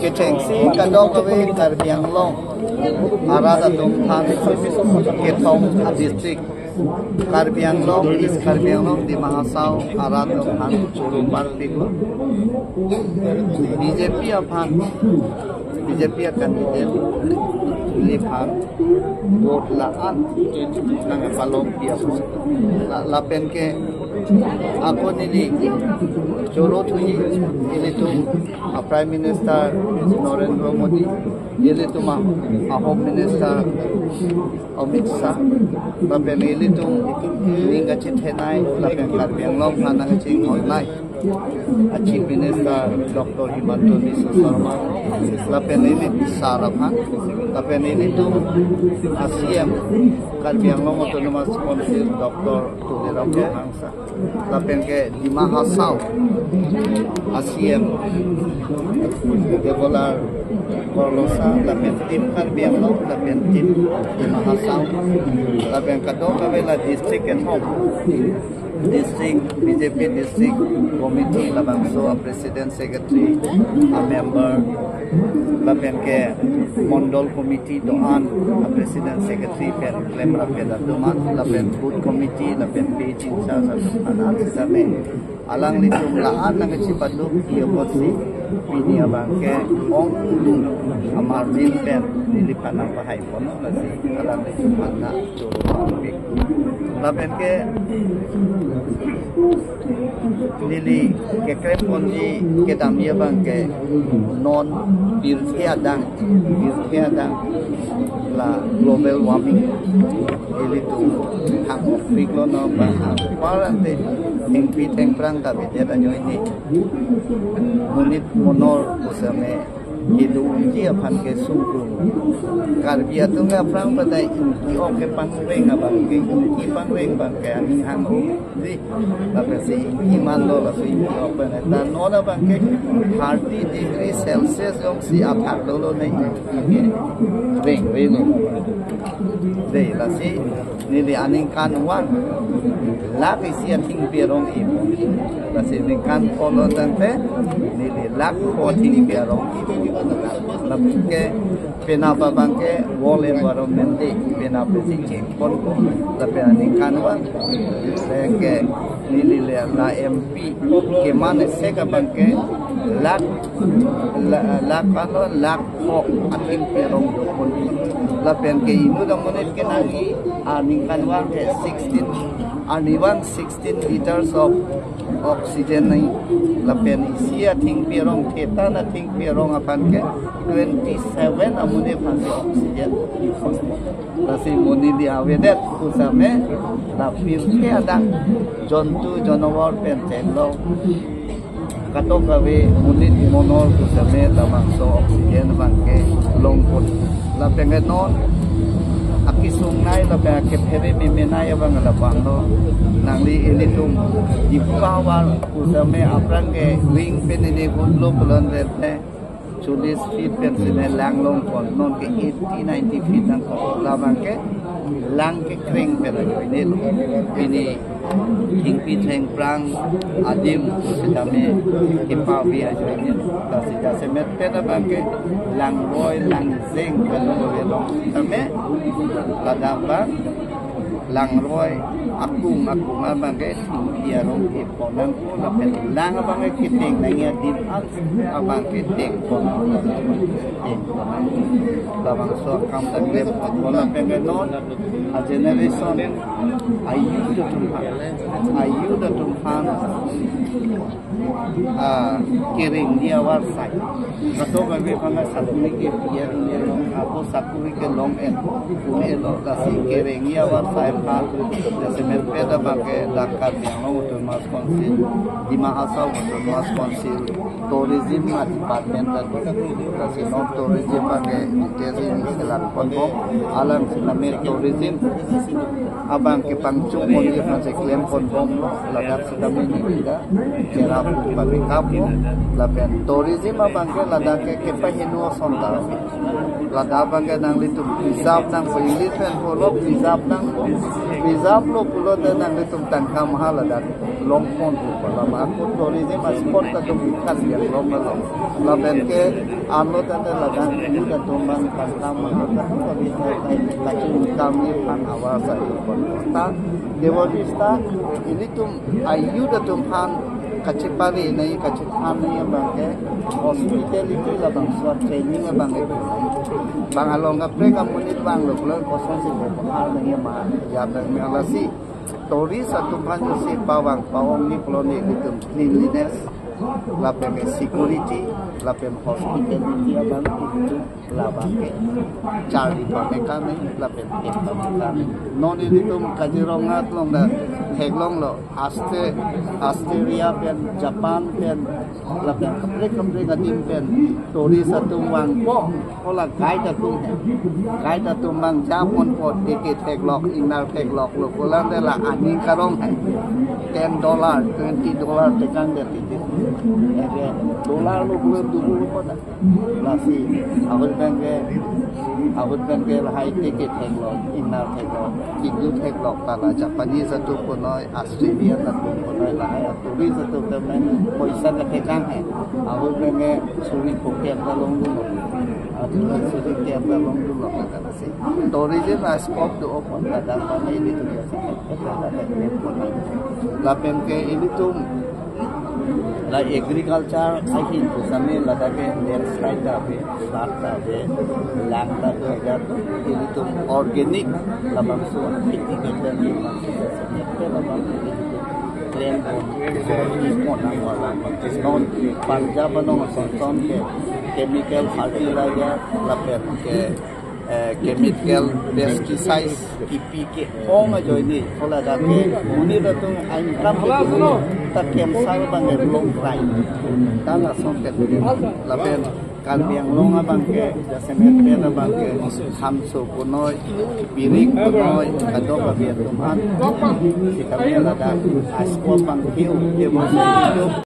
Ketengsi kadok kawe Karbiang Long arada tumhan Ketong district Karbiang Long is Karbiang Long di Mahasau arada tumhan Churumbar Piko BJP aphan BJP candidate lipat vote laan nang palong dia lapen ke ako nili choro thui ili tu Prime Minister Narendra Modi ili tu Home Minister Amit Shah lapen ili tu ninga chithenai lapen Karbiang Long hanang ching holnai Chief Minister Dr. Himanta Biswa Sarma lapen ini Saraphan lapen ini tu ACM Karbiang Long Autonomous Council Dr. Tulirap Hangsa lapen ke di Mahasau ACM Devolar Korlosa lapen tim Karbiang Long lapen tim di Mahasau lapen kadok kabela district and home district BJP district committee labangso a president secretary a member lapen ke mondol committee doan a president secretary pen klemra peda doman lapen food committee lapen page in charge anan same alang litum laan nang chipadu iyosi pini abang ke ong amarjin pen dilipan ang pahay pono lasi alang litum na turo lapen ke lili ke krem konji ke damia bang ke non birkiadang la global warming lili tu hang piklo no bang parante ing piteng prang ta bete da ini munit monor usame itu dia pan ke sungkung Karbia tu nggak perang pada inti oke pangreng abang ke inti pangreng bang ke angin hangu di tapi si inti mando lah si inti oke dan orang bang ke 30 degree Celsius yang si atak dulu nih ini ring deh lah si ini aning kan uang lak isi ting pierong ibu lah si ini kan kolon tante ini lak ting pierong ibu lalu ke penapa bangke wall environment di penapa sih kon tapi ani kanwan ke nili la MP ke mana sega bangke lak hok ating perong dokon lapen ke inu dong monet ke nagi ani kanwan ke 16 liters of oxygen nai lapen isia ting perong theta na ting perong apan ke 27 amune phanse oxygen lasi moni di awedet kusame la pirke ada jontu jonawar pentelo katok gawe munit monor kusame lamang so oxygen bangke longpot la pengenon aki sungai la ba ke phere memenai abang la pando nangli ilitum di pawal kusame aprange wing penene gudlo pelon rete 40 feet pensine lang long kon non ke 80-90 feet nang ko labang ke lang ke kring pera ini king piteng prang adim sidame ke pawi ajo ini kasi jase met pera bangke lang boy lang zeng pelo long tame ladaba lang roy akung abang ke dia rong ke ponan ko la pen lang abang ke kiting nangya dim abang ke ting ponan labang so kam ta grep ponan pen non a generation ayu da tumhan kiring dia warsai kato babe panga sakuni ke pier ni long apo sakuni ke long en kuni lo kasi kiring dia warsai pa semer peda bangke dakar yang autonomous council di Mahasau autonomous council tourism department kasi non tourism bangke jadi selak konbom alam selame tourism abang ke pangcung moni franse klem konbom ladap sedami ni kita kera bagi kapu lapen tourism bangke ladak ke pahinu sonta ladak bangke nang litu preserve nang pilihan polo preserve lo pulo dan nang litu tangka mahal ladak longpon upar lama aku tourism spot tu bukan yang long laben ke alo tanda lagan ini dan tumbang kastam maka tu bisa lagi kami pan awal saya kota Devotista ini tu ayu dan tumpan kacipari ini kacipan ini bangke hospitality lah bang swab training bangke bang along kapre kamunit bang lokal kosan si bopal ini mah ya bang melasi Tori satu banyak si pawang ni peloni itu cleanliness, lapen security, lapen hospitality abang itu labang cari pakai kami, lapen kita kami. Non itu kajirongat long dah heglong lo, Australia pen Japan pen lapen kapre ngadim pen Tori satu bang kola guide tu bang Japon pot tiket heglok inar heglok lo kola dah ani karong $10, $20 tekan dia titik. Dolar lu belum dulu pada. Lasi awal bangke high ticket heglok inar heglok tinggi heglok pada Japanese satu punoi Australia satu punoi lahai Turi satu kemen poisan tekan awal bangke suri poket dalong dulu. Suri poket dalong dulu kata si. Tourism spot tu open pada mana ini tu biasa. Lapen ke ini tu la agriculture ahi tu sampai lada ke landslide tapi flood tapi land tapi ada tu ini tu organic labang suat kita ni masih sebenarnya labang itu claim ini pun nama non Punjab non sonton ke chemical fertilizer lapen ke chemical pesticides TPK all ma joini thola da ke muni da tu income itu tak kemsal bang long time dana son ke lapen kan biang long abang ke jasemet pe abang ke hamso punoi pirik punoi kadok biang tuman kita mela da asko bang hiu dia masih hidup